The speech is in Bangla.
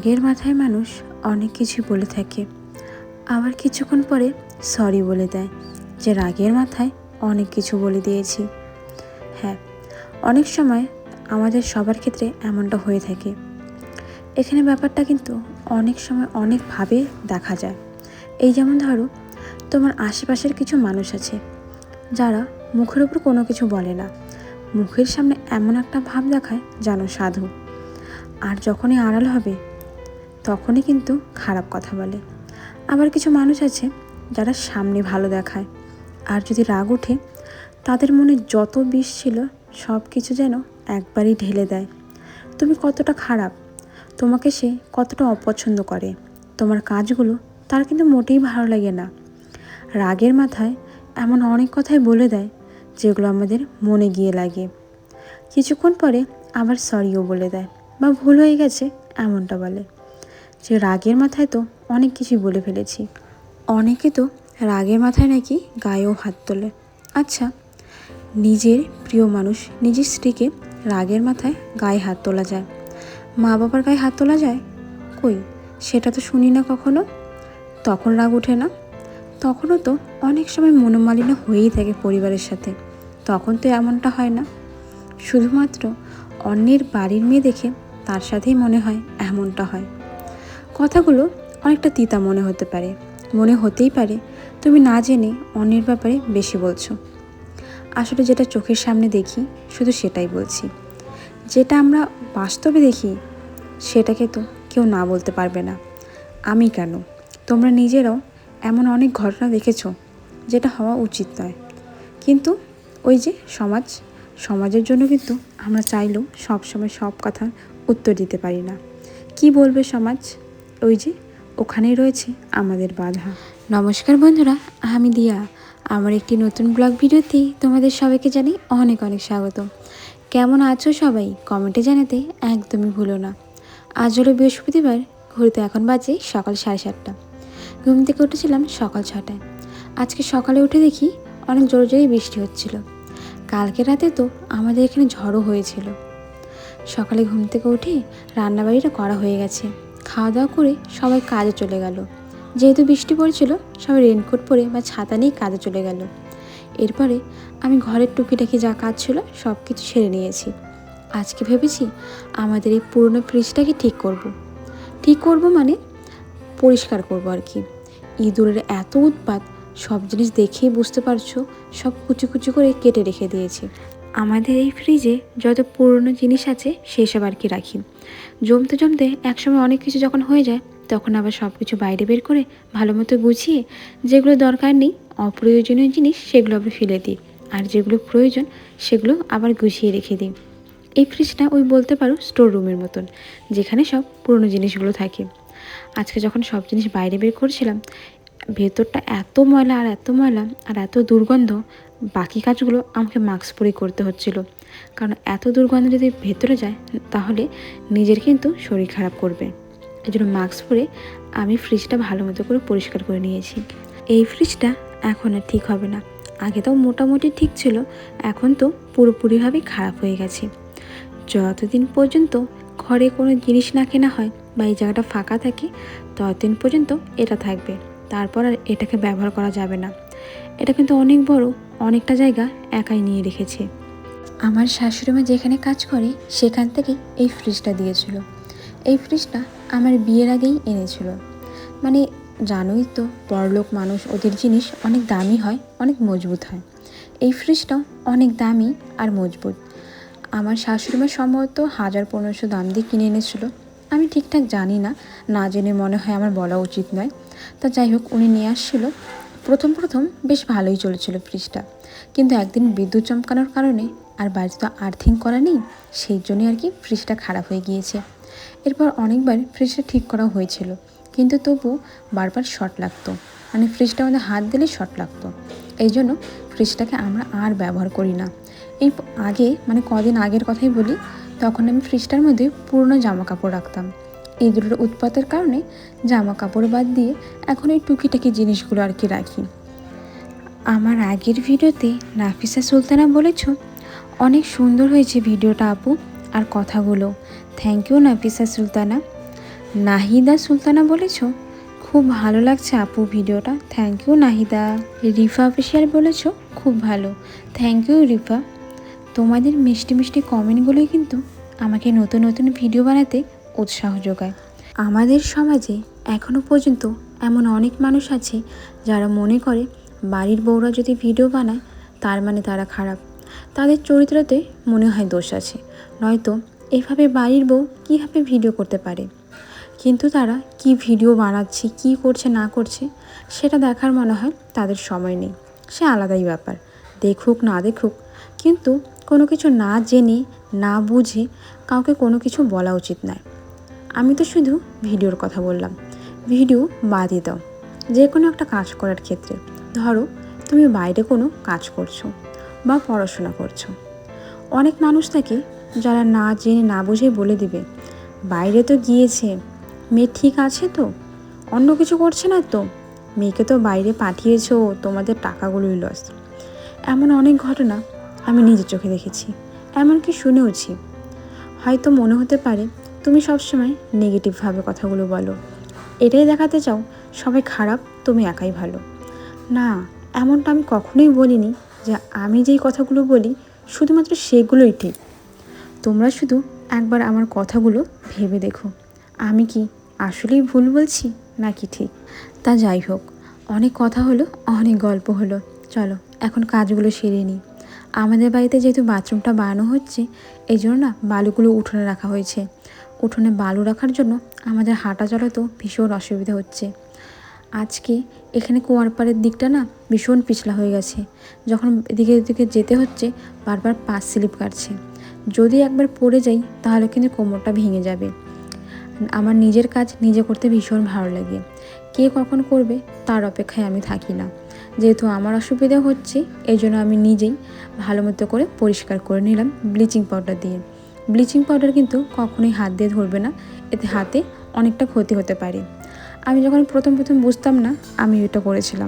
রাগের মাথায় মানুষ অনেক কিছু বলে থাকে, আবার কিছুক্ষণ পরে সরি বলে দেয় যে রাগের মাথায় অনেক কিছু বলে দিয়েছি। হ্যাঁ, অনেক সময় আমাদের সবার ক্ষেত্রে এমনটা হয়ে থাকে। এখানে ব্যাপারটা কিন্তু অনেক সময় অনেকভাবে দেখা যায়। এই যেমন ধরো, তোমার আশেপাশের কিছু মানুষ আছে যারা মুখের উপর কোনো কিছু বলে না, মুখের সামনে এমন একটা ভাব দেখায় যেন সাধু, আর যখনই আড়াল হবে তখনই কিন্তু খারাপ কথা বলে। আবার কিছু মানুষ আছে যারা সামনে ভালো দেখায়, আর যদি রাগ ওঠে তাদের মনে যত বিষ ছিল সব কিছু যেন একবারই ঢেলে দেয়। তুমি কতটা খারাপ, তোমাকে সে কতটা অপছন্দ করে, তোমার কাজগুলো তার কিন্তু মোটেই ভালো লাগে না। রাগের মাথায় এমন অনেক কথাই বলে দেয় যেগুলো আমাদের মনে গিয়ে লাগে। কিছুক্ষণ পরে আবার সরিও বলে দেয়, বা ভুল হয়ে গেছে এমনটা বলে। যে রাগের মাথায় তো অনেক কিছুই বলে ফেলেছি। অনেকে তো রাগের মাথায় নাকি গায়েও হাত তোলে। আচ্ছা, নিজের প্রিয় মানুষ নিজের স্ত্রীকে রাগের মাথায় গায়ে হাত তোলা যায়, মা বাবার গায়ে হাত তোলা যায়? কই, সেটা তো শুনি না কখনো। তখন রাগ ওঠে না? তখনও তো অনেক সময় মনোমালিন্য হয়েই থাকে পরিবারের সাথে, তখন তো এমনটা হয় না। শুধুমাত্র অন্যের বাড়ির মেয়ে দেখে তার সাথেই মনে হয় এমনটা হয়। কথাগুলো অনেকটা তিতা মনে হতেই পারে তুমি না জেনে অন্যের ব্যাপারে বেশি বলছো। আসলে যেটা চোখের সামনে দেখি শুধু সেটাই বলছি। যেটা আমরা বাস্তবে দেখি সেটাকে তো কেউ না বলতে পারবে না। আমি কেন, তোমরা নিজেরাও এমন অনেক ঘটনা দেখেছো যেটা হওয়া উচিত নয়। কিন্তু ওই যে সমাজের জন্য কিন্তু আমরা চাইলেও সবসময় সব কথার উত্তর দিতে পারি না। কি বলবে সমাজ, ওই যে ওখানেই রয়েছে আমাদের বাধা। নমস্কার বন্ধুরা, আমি দিয়া। আমার একটি নতুন ব্লগ ভিডিওতে তোমাদের সবাইকে জানাই অনেক অনেক স্বাগত। কেমন আছো সবাই কমেন্টে জানাতে একদমই ভুলো না। আজ হলো বৃহস্পতিবার, ঘড়িতে এখন বাজে সকাল 7:30। ঘুম থেকে উঠেছিলাম সকাল 6টায়। আজকে সকালে উঠে দেখি অনেক জোরে জোরে বৃষ্টি হচ্ছিল। কালকে রাতে তো আমাদের এখানে ঝড়ও হয়েছিল। সকালে ঘুম থেকে উঠে রান্নাবাড়িটা করা হয়ে গেছে, খাওয়া দাওয়া করে সবাই কাজে চলে গেল। যেহেতু বৃষ্টি পড়ছিল সবাই রেনকোট পরে বা ছাতা নিয়ে কাজে চলে গেল। এরপরে আমি ঘরের টুকিটাকি যা কাজ ছিল সব কিছু সেরে নিয়েছি। আজকে ভেবেছি আমাদের এই পুরনো ফ্রিজটাকে ঠিক করব মানে পরিষ্কার করব আর কি। ইঁদুরের এত উৎপাত, সব জিনিস দেখেই বুঝতে পারছো, সব কুচি কুচি করে কেটে রেখে দিয়েছি। আমাদের এই ফ্রিজে যত পুরনো জিনিস আছে সেসব আর কি রাখি। জমতে জমতে একসময় অনেক কিছু যখন হয়ে যায় তখন আবার সব কিছু বাইরে বের করে ভালো মতো গুছিয়ে, যেগুলো দরকার নেই অপ্রয়োজনীয় জিনিস সেগুলো আবার ফেলে দিই, আর যেগুলো প্রয়োজন সেগুলো আবার গুছিয়ে রেখে দিই। এই ফ্রিজটা ওই বলতে পারো স্টোর রুমের মতন, যেখানে সব পুরনো জিনিসগুলো থাকে। আজকে যখন সব জিনিস বাইরে বের করছিলাম, ভেতরটা এত ময়লা আর এত দুর্গন্ধ, বাকি কাজগুলো আমাকে মাস্ক পরেই করতে হচ্ছিল। কারণ এত দুর্গন্ধ যদি ভেতরে যায় তাহলে নিজের কিন্তু শরীর খারাপ করবে। এই জন্য মাস্ক পরে আমি ফ্রিজটা ভালো মতো করে পরিষ্কার করে নিয়েছি। এই ফ্রিজটা এখন আর ঠিক হবে না। আগে তো মোটামুটি ঠিক ছিল, এখন তো পুরোপুরিভাবেই খারাপ হয়ে গেছে। যতদিন পর্যন্ত ঘরে কোনো জিনিস না কেনা হয় বা এই জায়গাটা ফাঁকা থাকে ততদিন পর্যন্ত এটা থাকবে, তারপর আর এটাকে ব্যবহার করা যাবে না। এটা কিন্তু অনেক বড়, অনেকটা জায়গা একাই নিয়ে রেখেছে। আমার শাশুড়িমা যেখানে কাজ করে সেখান থেকেই এই ফ্রিজটা দিয়েছিল। এই ফ্রিজটা আমার বিয়ের আগেই এনেছিল। মানে জানোই তো, বড়লোক মানুষ, ওদের জিনিস অনেক দামি হয়, অনেক মজবুত হয়। এই ফ্রিজটাও অনেক দামি আর মজবুত। আমার শাশুড়িমা সম্ভবত 1000-1500 দাম দিয়ে কিনে এনেছিল। আমি ঠিকঠাক জানি না, না জেনে মনে হয় আমার বলা উচিত নয়। তা যাই হোক, উনি নিয়ে আসছিল। প্রথম বেশ ভালোই চলেছিল ফ্রিজটা, কিন্তু একদিন বিদ্যুৎ চমকানোর কারণে, আর বাড়িতে তো আর্থিং করা নেই, সেই জন্যই আর কি ফ্রিজটা খারাপ হয়ে গিয়েছে। এরপর অনেকবার ফ্রিজটা ঠিক করা হয়েছিল, কিন্তু তবু বারবার শর্ট লাগতো। মানে ফ্রিজটা আমাদের হাত দিলে শর্ট লাগতো। এই জন্য ফ্রিজটাকে আমরা আর ব্যবহার করি না। এই আগে, মানে কদিন আগের কথাই বলি, তখন আমি ফ্রিজটার মধ্যে পুরনো জামা কাপড় রাখতাম। ইঁদুরের উৎপাতের কারণে জামা কাপড় বাদ দিয়ে এখন এই টুকিটাকি জিনিসগুলো আর কি রাখি। আমার আগের ভিডিওতে নাফিসা সুলতানা বলেছ, অনেক সুন্দর হয়েছে ভিডিওটা আপু, আর কথাগুলো। Thank you Nafisa Sultana. নাহিদা সুলতানা বলেছো, খুব ভালো লাগছে আপু ভিডিওটা, thank you Nahida. Rifa official বলেছো, খুব ভালো, থ্যাংক ইউ রিফা। তোমাদের মিষ্টি মিষ্টি কমেন্টগুলোই কিন্তু আমাকে নতুন নতুন ভিডিও বানাতে উৎসাহ যোগায়। আমাদের সমাজে এখনও পর্যন্ত এমন অনেক মানুষ আছে যারা মনে করে বাড়ির বউরা যদি ভিডিও বানায় তার মানে তারা খারাপ, তাদের চরিত্রতে মনে হয় দোষ আছে, নয়তো এভাবে বাড়ির বউ কীভাবে ভিডিও করতে পারে। কিন্তু তারা কি ভিডিও বানাচ্ছে, কি করছে না করছে সেটা দেখার মনে হয় তাদের সময় নেই, সে আলাদাই ব্যাপার, দেখুক না দেখুক। কিন্তু কোনো কিছু না জেনে না বুঝে কাউকে কোনো কিছু বলা উচিত নয়। আমি তো শুধু ভিডিওর কথা বললাম, ভিডিও বাদই দাও, যে কোনো একটা কাজ করার ক্ষেত্রে ধরো তুমি বাইরে কোনো কাজ করছো বা পড়াশোনা করছো, অনেক মানুষ থাকে যারা না জেনে না বুঝে বলে দিবে বাইরে তো গিয়েছে, মেয়ে ঠিক আছে তো, অন্য কিছু করছে না তো, মেয়েকে তো বাইরে পাঠিয়েছো, তোমাদের টাকাগুলোই লস। এমন অনেক ঘটনা আমি নিজের চোখে দেখেছি, এমনকি শুনেওছি। হয়তো মনে হতে পারে তুমি সবসময় নেগেটিভভাবে কথাগুলো বলো, এটাই দেখাতে চাও সবাই খারাপ, তুমি একাই ভালো। না, এমনটা আমি কখনোই বলিনি যে আমি যেই কথাগুলো বলি শুধুমাত্র সেগুলোই ঠিক। তোমরা শুধু একবার আমার কথাগুলো ভেবে দেখো, আমি কি আসলেই ভুল বলছি নাকি ঠিক। তা যাই হোক, অনেক কথা হলো, অনেক গল্প হলো, চলো এখন কাজগুলো সেরে নিই। আমাদের বাড়িতে যেহেতু বাথরুমটা বানানো হচ্ছে, এই জন্য না বালুগুলো উঠোনে রাখা হয়েছে। উঠোনে বালু রাখার জন্য আমাদের হাঁটা চলাতেও ভীষণ অসুবিধা হচ্ছে। আজকে এখানে কুয়ারপাড়ের দিকটা না ভীষণ পিছলা হয়ে গেছে, যখন এদিকে এদিকে যেতে হচ্ছে বারবার পা স্লিপ কাটছে। যদি একবার পড়ে যাই তাহলে কিন্তু কোমরটা ভেঙে যাবে। আমার নিজের কাজ নিজে করতে ভীষণ ভালো লাগে, কে কখন করবে তার অপেক্ষায় আমি থাকি না। যেহেতু আমার অসুবিধা হচ্ছে এই জন্য আমি নিজেই ভালো মতো করে পরিষ্কার করে নিলাম ব্লিচিং পাউডার দিয়ে। ব্লিচিং পাউডার কিন্তু কখনোই হাত দিয়ে ধরবে না, এতে হাতে অনেকটা ক্ষতি হতে পারে। আমি যখন প্রথম বুঝতাম না, আমি এটা করেছিলাম।